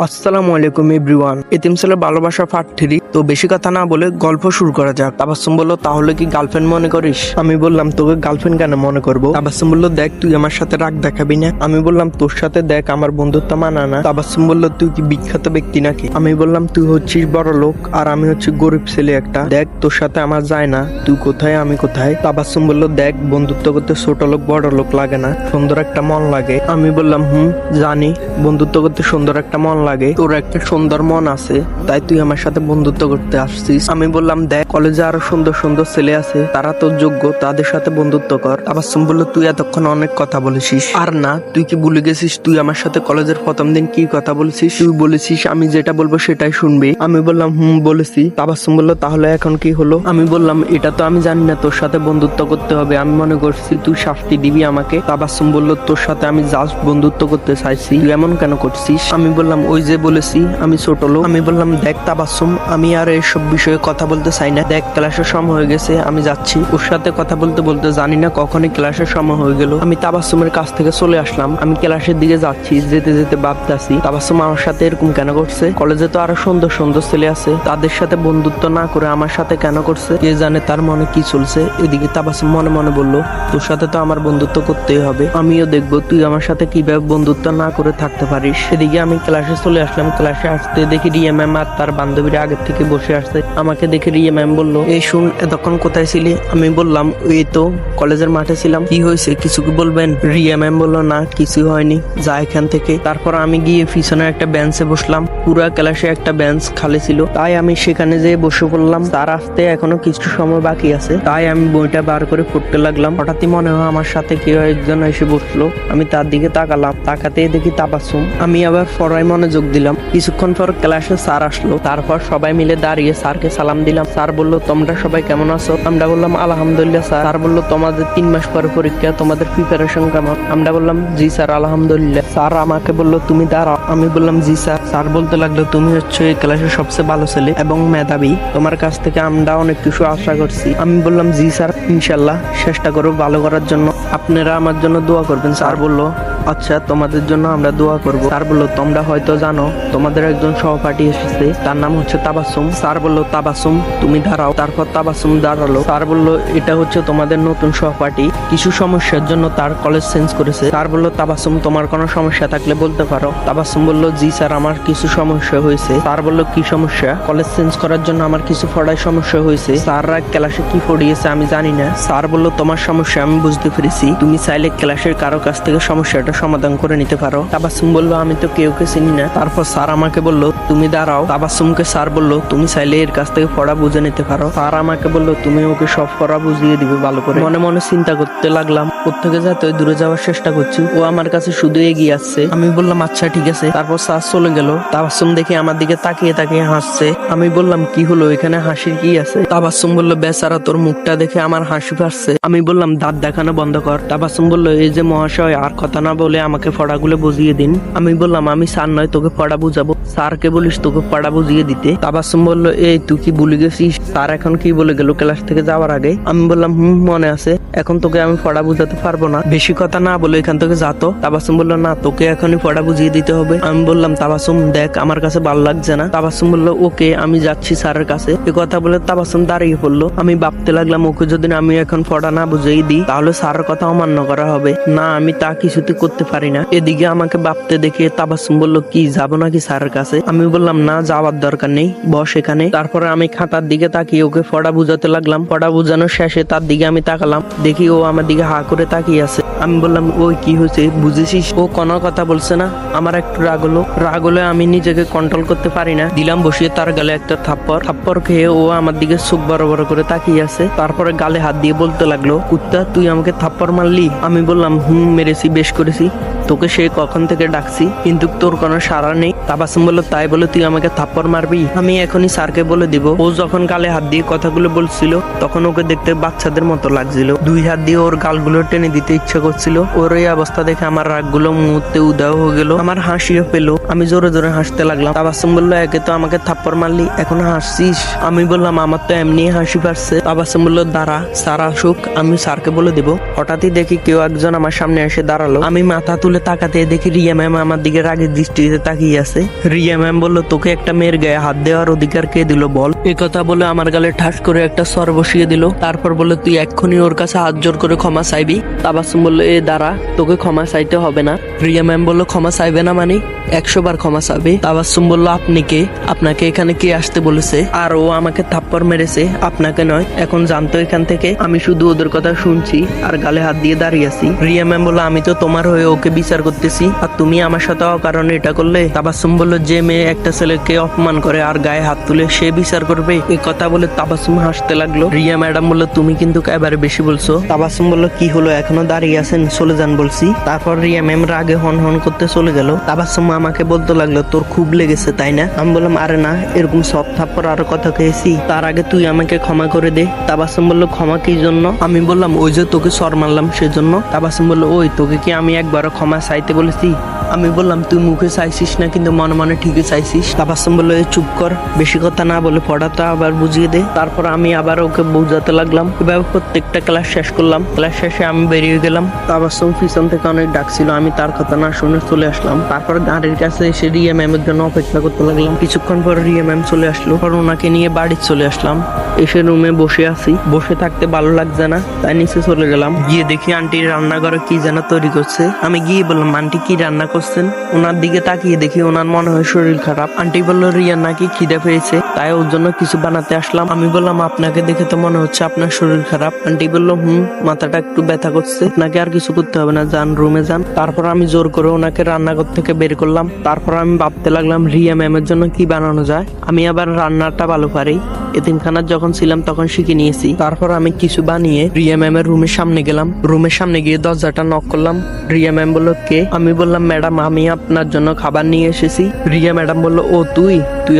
আসসালামু আলাইকুম এভরিওয়ান। এতিম ছেলের ভালোবাসা পার্ট 3। তো বেশি কথা না বলে গল্প শুরু করা যাক। তাবাসসুম বলল, তাহলে কি গার্লফ্রেন্ড মনে করিস? আমি বললাম, তোকে গার্লফ্রেন্ড কেন মনে করবো? তাবাসসুম বলল, দেখ তুই আমার সাথে রাগ দেখাবি না। আমি বললাম, তোর সাথে দেখ আমার বন্ধুত্ব মানা না। তাবাসসুম বলল, তুই কি বিখ্যাত ব্যক্তি নাকি? আমি বললাম, তুই হচ্ছিস বড় লোক আর আমি হচ্ছি গরিব ছেলে একটা। দেখ তোর সাথে আমার যায় না, তুই কোথায় আমি কোথায়। তাবাসসুম বলল, দেখ বন্ধুত্ব করতে ছোট লোক বড় লোক লাগে না, সুন্দর একটা মন লাগে। আমি বললাম, জানি বন্ধুত্ব করতে সুন্দর একটা মন লাগে। তোর একটা সুন্দর মন আছে, তাই তুই আমার সাথে বন্ধুত্ব করতে আসছিস। আমি বললাম, দেখ কলেজে আরো সুন্দর সুন্দর ছেলে আছে, তারা তোর যোগ্য, তাদের সাথে বন্ধুত্ব কর। তাবাসসুম বলল, তুই এতক্ষণ অনেক কথা বলেছিস। আর না, তুই কি ভুলে গেছিস তুই আমার সাথে কলেজের প্রথম দিন কি কথা বলেছিস? তুই বলেছিস আমি যেটা বলবো সেটাই শুনবি। আমি বললাম, বলেছি। তাবাসসুম বলল, তাহলে এখন কি হলো? আমি বললাম, এটা তো আমি জানি না তোর সাথে বন্ধুত্ব করতে হবে, আমি মনে করছি তুই শাস্তি দিবি আমাকে। তাবাসসুম বলল, তোর সাথে আমি জাস্ট বন্ধুত্ব করতে চাইছি, তুই এমন কেন করছিস? আমি বললাম, ওই যে বলেছি আমি ছোট লোক। আমি বললাম, দেখ তাবাসসুম, আমি আর এসব বিষয়ে কথা বলতে চাই না। দেখ ক্লাসের সময় হয়ে গেছে, আমি যাচ্ছি। ওর সাথে কথা বলতে বলতে জানি না কখনই ক্লাসের সময় হয়ে গেল। আমি তাবাসসুমের কাছ থেকে চলে আসলাম। আমি ক্লাসের দিকে যাচ্ছি, যেতে যেতে ভাবতেছি তাবাসসুম আমার সাথে এরকম কেন করছে? কলেজে তো আরো সুন্দর সুন্দর ছেলে আছে, তাদের সাথে বন্ধুত্ব না করে আমার সাথে কেন করছে? কে জানে তার মনে কি চলছে। এদিকে তাবাসসুম মনে মনে বলল, তোর সাথে তো আমার বন্ধুত্ব করতেই হবে, আমিও দেখবো তুই আমার সাথে কিভাবে বন্ধুত্ব না করে থাকতে পারিস। এদিকে আমি ক্লাসে চলে আসলাম। ক্লাসে আসতে দেখি রিয়া ম্যাম আর তার বান্ধবীরা আগের থেকে বসে আসছে। আমাকে দেখে রিয়া ম্যাম বলল, এই শুন, এতক্ষণ কোথায় ছিলি? আমি বললাম, এই তো কলেজের মাঠে ছিলাম। কি হয়েছে, কিছু কি বলবেন? রিয়া ম্যাম বলল, না কিছু হয়নি, যা এখান থেকে। তারপর আমি গিয়ে পিছনে একটা বেঞ্চে বসলাম। পুরা ক্লাসে একটা বেঞ্চ খালি ছিল, তাই আমি সেখানে যেয়ে বসে পড়লাম। তার আসতে এখনো কিছু সময় বাকি আছে, তাই আমি বইটা বার করে পড়তে লাগলাম। হঠাৎই মনে হয় আমার সাথে কেউ একজন এসে বসলো। আমি তার দিকে তাকালাম, তাকাতে দেখি তাবাসসুম। আমি আবার পড়ায় মনোযোগ দিলাম। কিছুক্ষণ পর ক্লাসে স্যার আসলো। তারপর সবাই মিলে দাঁড়িয়ে স্যারকে সালাম দিলাম। স্যার বলল, তোমরা সবাই কেমন আছো? আমরা বললাম, আলহামদুলিল্লাহ স্যার। স্যার বলল, তোমাদের 3 মাস পরে পরীক্ষা, তোমাদের প্রিপারেশন কেমন? আমরা বললাম, জি স্যার আলহামদুলিল্লাহ। স্যার আমাকে বলল, তুমি দাঁড়াও। আমি বললাম, জি স্যার। স্যার বলতে লাগলো, তুমি হচ্ছে এই ক্লাসের সবচেয়ে ভালো ছেলে এবং মেধাবী, তোমার কাছ থেকে আমরা অনেক কিছু আশা করছি। আমি বললাম, জি স্যার, ইনশাল্লাহ চেষ্টা করব ভালো করার জন্য, আপনারা আমার জন্য দোয়া করবেন। স্যার বলল, আচ্ছা তোমাদের জন্য আমরা দোয়া করব। স্যার বলল, তোমরা হয়তো জানো তোমাদের একজন সহপাঠী এসেছে, তার নাম হচ্ছে তাবাসসুম। স্যার বলল, তাবাসসুম তুমি দাঁড়াও। তারপর তাবাসসুম দাঁড়ালো। স্যার বলল, এটা হচ্ছে তোমাদের নতুন সহপাঠী, কিছু সমস্যার জন্য তার কলেজ চেঞ্জ করেছে। স্যার বলল, তাবাসসুম তোমার কোনো সমস্যা থাকলে বলতে পারো। তাবাসসুম বলল, জি স্যার আমার কিছু সমস্যা হয়েছে। স্যার বলল, কি সমস্যা? কলেজ চেঞ্জ করার জন্য আমার কিছু পড়ায় সমস্যা হয়েছে। স্যাররা ক্লাসে কি পড়িয়েছে আমি জানি না। স্যার বলল, তোমার সমস্যা আমি বুঝতে পেরেছি, তুমি চাইলে ক্লাসের কারো কাছ থেকে সমস্যাটা সমাধান করে নিতে পারো। তাবাসসুম বলল, আমি তো কেউকে চিনি না। তারপর স্যার আমাকে বলল, তুমি দাঁড়াও। তাবাসসুমকে স্যার বলল, তুমি চাইলে এর কাছ থেকে পড়া বুঝে নিতে পারো। স্যার আমাকে বলল, তুমি ওকে সব পড়া বুঝিয়ে দিবে ভালো করে। মনে মনে চিন্তা করতে লাগলাম, ওর থেকে যাতে দূরে যাওয়ার চেষ্টা করছি, ও আমার কাছে শুধু এগিয়ে আসছে। আমি বললাম, আচ্ছা ঠিক আছে। তারপর স্যার চলে গেল। তাবাসসুম দেখে আমার দিকে তাকিয়ে তাকিয়ে হাসছে। আমি বললাম, কি হলো, এখানে হাসির কি আছে? তাবাসসুম বলল, বেচারা তোর মুখটা দেখে আমার হাসি পাচ্ছে। আমি বললাম, দাঁত দেখানো বন্ধ কর। তাবাসসুম বলল, এই যে মহাশয়, আর কথা না বলে আমাকে পড়াগুলো বুঝিয়ে দিন। আমি বললাম, আমি স্যার নয়, তোকে পড়া বুঝাবো। স্যারকে বলিস তোকে পড়া বুঝিয়ে দিতে। তাবাসসুম বলল, এই তুই কি ভুলে গেছিস স্যার এখন কি বলে গেল ক্লাস থেকে যাওয়ার আগে? আমি বললাম, মনে আছে, এখন তোকে আমি পড়া বুঝাতে পারবো না, বেশি কথা না বলে এখান থেকে যা তো। তাবাসসুম বলল, না তোকে এখনই পড়া বুঝিয়ে দিতে হবে। আমি বললাম, তাবাসসুম দেখ আমার কাছে ভালো লাগছে না। তাবাসসুম বলল, ওকে আমি যাচ্ছি স্যারের কাছে। এ কথা বলে তাবাসসুম দাঁড়িয়ে পড়লো। আমি ভাবতে লাগলাম, ওকে যদি আমি এখন পড়া না বুঝিয়ে দিই তাহলে স্যারের কথা অমান্য করা হবে না, আমি তা কিছুতে করতে পারি না। এদিকে আমাকে ভাবতে দেখে তাবাসসুম বলল, কি যাবো নাকি স্যারের কাছে? আমি বললাম, না যাওয়ার দরকার নেই, বস এখানে। তারপরে আমি খাতার দিকে তাকিয়ে ওকে পড়া বুঝাতে লাগলাম। পড়া বুঝানোর শেষে তার দিকে আমি তাকালাম, দেখি ও আমার দিকে হা করে তাকিয়ে আছে। আমি বললাম, ওই কি হয়েছে বুঝেছিস? ও কোনো কথা বলছে না। আমার একটু রাগ হলে আমি নিজেকে কন্ট্রোল করতে পারি না, দিলাম বসিয়ে তার গালে একটা থাপ্পড় খেয়ে ও আমার দিকে চোখ বড় বড় করে তাকিয়ে আছে। তারপরে গালে হাত দিয়ে বলতে লাগলো, কুত্তা তুই আমাকে থাপ্পড় মারলি? আমি বললাম, মেরেছি, বেশ করেছি, তোকে সে কখন থেকে ডাকছি কিন্তু তোর কোনো সাড়া নেই। তাবাসসুম বলল, তাই বলে তুই আমাকে থাপ্পড় মারবি? আমি এখনই স্যারকে বলে দিব। ও যখন গালে হাত দিয়ে কথাগুলো বলছিল তখন ওকে দেখতে বাচ্চাদের মতো লাগছিল। 2 হাত দিয়ে ওর গালগুলো টেনে দিতে ইচ্ছা করছিল। ওর এই অবস্থা দেখে আমার রাগগুলো মুহূর্তে উদাও হয়ে গেল, আমার হাসিও পেলো। আমি জোরে জোরে হাসতে লাগলাম। তাবাসসুম বলল, একে তো আমাকে থাপ্পড় মারলি, এখন হাসছিস? আমি বললাম, আমার তো এমনি হাসি পাচ্ছে। তাবাসসুম বলল, দাঁড়া স্যার আসুক, আমি স্যারকে বলে দিব। হঠাৎই দেখি কেউ একজন আমার সামনে এসে দাঁড়ালো। আমি মাথা তুলে বলে তাকাতে দেখি রিয়া ম্যাম আমার দিকে রাগের দৃষ্টিতে তাকিয়ে আছে। রিয়া ম্যাম বলল, তোকে একটা মেয়ের গায়ে হাত দেওয়ার অধিকার কে দিল বল? এ কথা বলে আমার গালে ঠাস করে একটা সর বসিয়ে দিল। তারপর বলল, তুই এক্ষুনি ওর কাছে হাত জোর করে ক্ষমা চাইবি। তাবাসসুম বলল, এ দাঁড়া, তোকে ক্ষমা চাইতে হবে না। রিয়া ম্যাম বলল, ক্ষমা চাইবে না মানে? 100 বার ক্ষমা চাবে। তাবাসসুম বলল, আপনি কে? আপনাকে এখানে কে আসতে বলেছে? আর ও আমাকে থাপ্পড় মেরেছে, আপনাকে নয়। এখন জানতো এখান থেকে। আমি শুধু ওদের কথা শুনছি আর গালে হাত দিয়ে দাঁড়িয়ে আছি। রিয়া ম্যাম বলল, আমি তো তোমার হয়ে ওকে বিচার করতেছি, আর তুমি আমার সাথে অকারণে এটা করলে? তাবাসসুম বলল, যে মেয়ে একটা ছেলেকে অপমান করে আর গায়ে হাত তুলে সে বিচার করবে? এই কথা বলে তাবাসসুম হাসতে লাগলো। রিয়া ম্যাডাম বলল, তুমি কিন্তু এবারে বেশি বলছো। তাবাসসুম বলল, কি হলো, এখনো দাঁড়িয়ে আছেন? চলে যান বলছি। তারপর রিয়া ম্যাম রাগে হন হন করতে চলে গেল। তাবাসসুম আমাকে বলতে লাগলো, তোর খুব লেগেছে তাই না? আমি বললাম, আরে না, এরকম সব থাপ্পড় আরো কথা খেয়েছি, তার আগে তুই আমাকে ক্ষমা করে দে। তাবাসসুম বলল, ক্ষমা কি জন্য? আমি বললাম, ওই যে তোকে সর মারলাম সেজন্য। তাবাসসুম বলল, ওই তোকে কি আমি একবারও ক্ষমা চাইতে বলেছি? আমি বললাম, তুই মুখে চাইছিস না কিন্তু মনে মনে ঠিকই চাইছিস। তাবাসসুম বলল, এই চুপ কর, বেশি কথা না বলে পড়াটা আবার বুঝিয়ে দে। তারপর আমি আবার ওকে বোঝাতে লাগলাম। এভাবে প্রত্যেকটা ক্লাস শেষ করলাম। ক্লাস শেষে আমি বেরিয়ে গেলাম। তাবাসসুম পিছন থেকে অনেক ডাকছিল, আমি তার কথা না শুনে চলে আসলাম। তারপর গাড়ির কাছে এসে রিয়া ম্যামের জন্য অপেক্ষা করতে লাগলাম। কিছুক্ষণ পর রিয়া ম্যাম চলে আসলো। পর ওনাকে নিয়ে বাড়ি চলে আসলাম। এসে রুমে বসে আছি। বসে থাকতে ভালো লাগছে না, তাই নিচে চলে গেলাম। গিয়ে দেখি আন্টি রান্নাঘরে কি যেন তৈরি করছে। আমি গিয়ে বললাম, আন্টি কি রান্না করছেন? ওনার দিকে তাকিয়ে দেখি ওনার মনে হয় শরীর খারাপ। আন্টি বলল, রিয়া নাকি খিদে পেয়েছে, তাই ওর জন্য কিছু বানাতে আসলাম। আমি বললাম, আপনাকে দেখে তো মনে হচ্ছে আপনার শরীর খারাপ। আন্টি বলল, মাথাটা একটু ব্যথা করছে, আপনাকে আর কিছু করতে হবে না, যান রুমে যান। তারপর আমি জোর করে ওনাকে রান্নাঘর থেকে বের করলাম। তারপর আমি ভাবতে লাগলাম রিয়া ম্যামের জন্য কি বানানো যায়। আমি আবার রান্নাটা ভালো পারি, এতিমখানার যখন ছিলাম তখন শিখে নিয়েছি। তারপর আমি কিছু বানিয়ে রিয়া ম্যামের রুমের সামনে গেলাম। রুমের সামনে গিয়ে দরজাটা নক করলাম। রিয়া ম্যাম বলল, কে? আমি বললাম, ম্যাডাম, আমি আপনার জন্য খাবার নিয়ে এসেছি। রিয়া ম্যাডাম বলল, ও তুই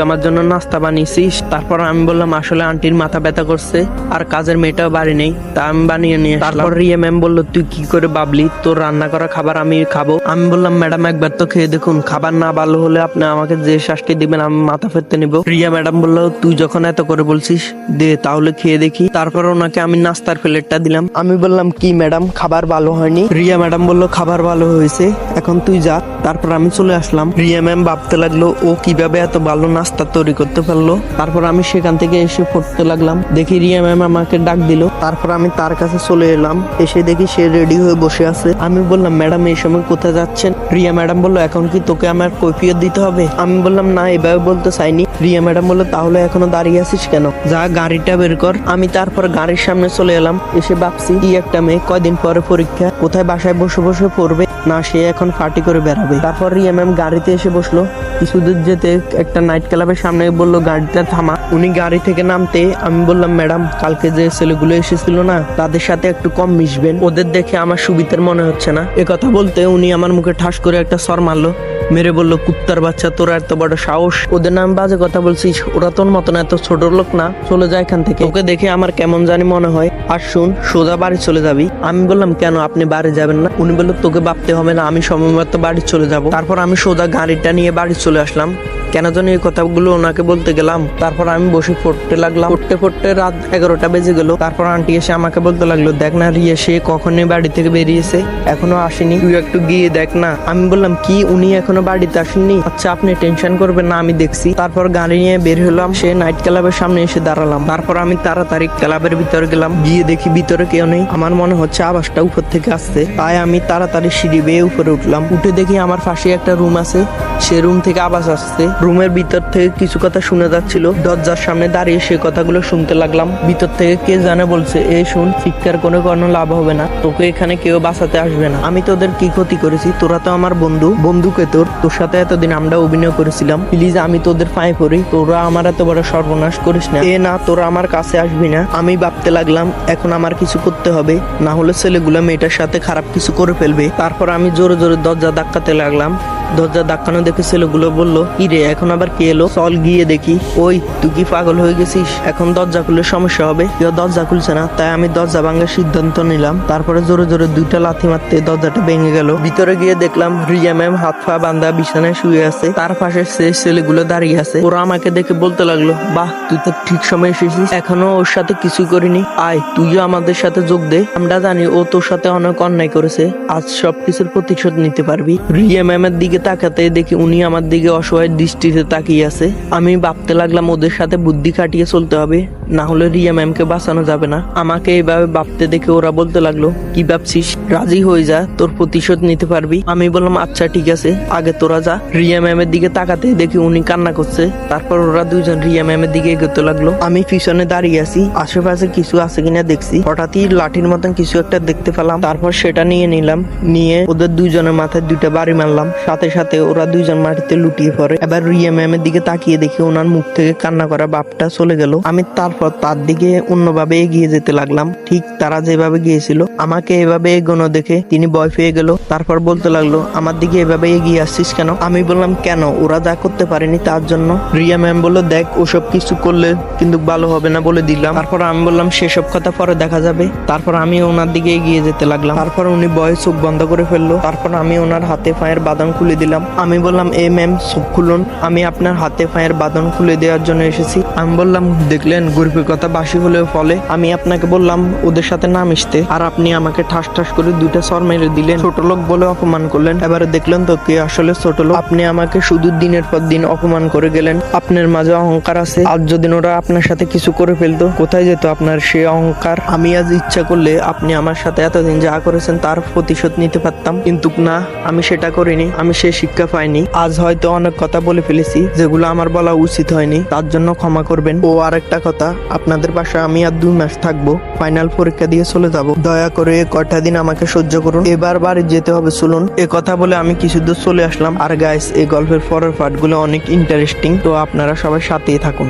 আমার জন্য নাস্তা বানিয়েছিস? তারপর আমি বললাম, আসলে আন্টির মাথা ব্যথা করছে আর কাজের মেয়েটাও বাড়ি নেই, তা আমি বানিয়ে নিয়ে আসলাম। তারপর রিয়া ম্যাম বলল, তুই কি করে ভাবলি তোর রান্না করা খাবার আমি খাবো? আমি বললাম, ম্যাডাম, একবার তো খেয়ে দেখুন, খাবার না ভালো হলে আপনি আমাকে যে শাস্তি দিবেন আমি মাথা ফেরতে নিব। রিয়া ম্যাডাম বলল, তুই যখন এত করে বলছিস দে তাহলে খেয়ে দেখি। তারপর ওনাকে আমি নাস্তার প্লেটটা দিলাম। আমি বললাম, কি ম্যাডাম, খাবার ভালো হয়নি? রিয়া ম্যাডাম বলল, খাবার ভালো হয়েছে, এখন তুই যা। তারপর আমি চলে আসলাম। রিয়া ম্যাম ভাবতে লাগলো ও কিভাবে এত ভালো নাস্তা তৈরি করতে পারলো। তারপর আমি সেখান থেকে এসে পড়তে লাগলাম। দেখি রিয়া ম্যাম আমাকে ডাক দিল। তারপর আমি তার কাছে চলে এলাম। এসে দেখি সে রেডি হয়ে বসে আছে। আমি বললাম, ম্যাডাম, এই সময় কোথায় যাচ্ছেন? রিয়া ম্যাডাম বলল, এখন কি তোকে আমার কৈফিয়ত দিতে হবে? আমি বললাম, না, এভাবে বলতে চাইনি। রিয়া ম্যাডাম বলল, তাহলে এখনো দাঁড়িয়ে আছিস কেন? যা, গাড়িটা বের কর। আমি তারপর গাড়ির সামনে চলে এলাম। এসে ভাবছি, কি একটা মেয়ে, কয়দিন পরে পরীক্ষা, কোথায় বাসায় বসে বসে পড়বে না, সে এখন পার্টি করে বেড়াবে। তারপর রিয়া ম্যাম গাড়িতে এসে বসলো। কিছু দূর যেতে একটা নাইট ক্লাবের সামনে বললো, গাড়িটা থামা। উনি গাড়ি থেকে নামতে আমি বললাম, ম্যাডাম, কালকে যে ছেলেগুলো এসেছিল না, তাদের সাথে একটু কম মিশবেন, ওদের দেখে আমার সুবিধার মনে হচ্ছে না। কথা বলতে উনি আমার মুখে ঠাস করে একটা সর মারলো। মেরে বলল, কুত্তার বাচ্চা, তোরা এত বড় সাহস, ওদের নাম বাজে কথা বলছিস? ওরা তোর মতন এত ছোট লোক না, চলে যায় এখান থেকে, ওকে দেখে আমার কেমন জানি মনে হয়। আর শুন, সোজা বাড়ি চলে যাবি। আমি বললাম, কেন, আপনি বাড়ি যাবেন না? উনি বলল, তোকে ভাবতে হবে না, আমি সময় মতো বাড়ি চলে যাব। তারপর আমি সোজা গাড়িটা নিয়ে বাড়ি চলে আসলাম। কেন জানি এই কথাগুলো ওনাকে বলতে গেলাম। তারপর আমি বসে পড়তে লাগলাম। পড়তে রাত 11টা বেজে গেল। তারপর আন্টি এসে আমাকে বলতে লাগলো, দেখ না, রিয়া সে কখনই বাড়ি থেকে বেরিয়েছে, এখনো আসেনি, তুই একটু গিয়ে দেখ না। আমি বললাম, কি, উনি এখনো বাড়িতে আসেননি? আচ্ছা, আপনি টেনশন করবেন না, আমি দেখছি। তারপর গাড়ি নিয়ে বের হলাম। সে নাইট ক্লাবের সামনে এসে দাঁড়ালাম। তারপর আমি তাড়াতাড়ি ক্লাবের ভিতরে গেলাম। গিয়ে দেখি ভিতরে কেউ নেই। আমার মনে হচ্ছে আওয়াজটা উপর থেকে আসছে, তাই আমি তাড়াতাড়ি সিঁড়ি বেয়ে উপরে উঠলাম। উঠে দেখি আমার পাশে একটা রুম আছে। সে রুম থেকে আওয়াজ আসছে। রুমের ভিতর থেকে কিছু কথা শুনে যাচ্ছিল। দরজার সামনে দাঁড়িয়ে সে কথাগুলো শুনতে লাগলাম। ভিতর থেকে কে জানে বলছে, এই শুন, চিৎকার কোনো লাভ হবে না, তোকে এখানে কেউ বাঁচাতে আসবে না। আমি তোদের কি ক্ষতি করেছি? তোরা তো আমার বন্ধুকে তোর সাথে এতদিন আমরা অভিনয় করেছিলাম। প্লিজ, আমি তোদের পায়ে পড়ি, তোরা আমার এত বড় সর্বনাশ করিস না। না, তোরা আমার কাছে আসবি না। আমি ভাবতে লাগলাম, এখন আমার কিছু করতে হবে, না হলে ছেলেগুলো মেয়েটার সাথে খারাপ কিছু করে ফেলবে। তারপর আমি জোরে জোরে দরজা ধাক্কাতে লাগলাম। দরজা ধাক্কানো দেখে ছেলেগুলো বলল, ইরে এখন আবার কে এলো, চল গিয়ে দেখি। ওই তুই কি পাগল হয়ে গেছিস? এখন দরজা খুললে সমস্যা হবে। কেউ দরজা খুলছে না, তাই আমি দরজা ভাঙার সিদ্ধান্ত নিলাম। তারপরে জোরে জোরে 2টা লাথি মারতে দরজাটা ভেঙে গেল। ভিতরে গিয়ে দেখলাম রিয়া ম্যাম হাত পা বান্ধা বিছানায় শুয়ে আছে, তার পাশে সেই ছেলেগুলো দাঁড়িয়ে আছে। ওরা আমাকে দেখে বলতে লাগলো, বাহ তুই তো ঠিক সময় এসেছিস, এখনো ওর সাথে কিছু করিনি, আয় তুইও আমাদের সাথে যোগ দে। আমরা জানি ও তোর সাথে অনেক অন্যায় করেছে, আজ সবকিছুর প্রতিশোধ নিতে পারবি। রিয়া ম্যামের দিকে তাকাতে দেখি উনি আমার দিকে অসহায় দৃষ্টিতে তাকিয়ে আছে। আমি ভাবতে লাগলাম ওদের সাথে বুদ্ধি খাটিয়ে চলতে হবে, না হলে রিয়া ম্যামকে বাঁচানো যাবে না। আমাকে এইভাবে ভাবতে দেখে ওরা বলতে লাগলো, কি ভাবছিস, রাজি হয়ে যা, তোর প্রতিশোধ নিতে পারবি। আমি বললাম আচ্ছা ঠিক আছে, আগে তোরা যা। রিয়া ম্যামের দিকে তাকাতে দেখি উনি কান্না করছে। তারপর ওরা দুইজন রিয়া ম্যামের দিকে এগোতে লাগলো। আমি পিছনে দাঁড়িয়ে আছি, আশেপাশে কিছু আছে কিনা দেখছি। হঠাৎই লাঠির মতন কিছু একটা দেখতে পেলাম, তারপর সেটা নিয়ে নিলাম। নিয়ে ওদের দুইজনের মাথায় 2টা বাড়ি মারলাম, সাথে সাথে ওরা দুইজন মাটিতে লুটিয়ে পড়ে। এবার রিয়া ম্যামের দিকে তাকিয়ে দেখি ওনার মুখ থেকে কান্না করা ভাবটা চলে গেল। আমি তারপর তার দিকে অন্যভাবে এগিয়ে যেতে লাগলাম, ঠিক তারা যেভাবে গিয়েছিল। আমাকে এভাবে এগোনো দেখে তিনি ভয় পেয়ে গেল। তারপর বলতে লাগলো, আমার দিকে এভাবে এগিয়ে আসছিস কেন? আমি বললাম, কেন, ওরা যা করতে পারেনি তার জন্য। রিয়া ম্যাম বললো, দেখ ওসব কিছু করলে কিন্তু ভালো হবে না বলে দিলাম। তারপর আমি বললাম, সেসব কথা পরে দেখা যাবে। তারপর আমি ওনার দিকে এগিয়ে যেতে লাগলাম। তারপর উনি ভয়ে চোখ বন্ধ করে ফেললো। তারপর আমি ওনার হাতে পায়ের বাঁধন খুলে দিলাম। আমি বললাম, এ ম্যাম চোখ খুলুন, আমি আপনার হাতে পায়ের বাঁধন খুলে দেওয়ার জন্য এসেছি। আমি বললাম, দেখলেন গরিবের কথা বাসি হলেও ফলে, আমি আপনাকে বললাম ওদের সাথে না মিশতে, আর আপনি আমাকে ঠাস ঠাস করে 2টা সর মেরে দিলেন, ছোট লোক বলে অপমান করলেন। এবারে দেখলেন তো কে আসলে ছোট লোক। আপনি আমাকে শুধু দিনের পর দিন অপমান করে গেলেন। আপনার মাঝে অহংকার আছে, আজ যদি ওরা আপনার সাথে কিছু করে ফেলতো, কোথায় যেত আপনার সে অহংকার? আমি আজ ইচ্ছা করলে আপনি আমার সাথে এতদিন যা করেছেন তার প্রতিশোধ নিতে পারতাম, কিন্তু না, আমি সেটা করিনি। আমি সে শিক্ষা পাইনি। আজ হয়তো অনেক কথা বলে ফেলেছি যেগুলো আমার বলা উচিত হয়নি, তার জন্য ক্ষমা করবেন। ও আরেকটা কথা, আপনাদের বাসায় আমি আর 2 মাস থাকবো, ফাইনাল পরীক্ষা দিয়ে চলে যাব। দয়া করে কয়টা দিন আমাকে সহ্য করুন, এবার বাড়ি যেতে হবে, চলুন। এ কথা বলে আমি কিছু দূর চলে আসলাম। আর গাইস, এই গল্পের পরের পার্টগুলো অনেক ইন্টারেস্টিং, তো আপনারা সবাই সাথেই থাকুন।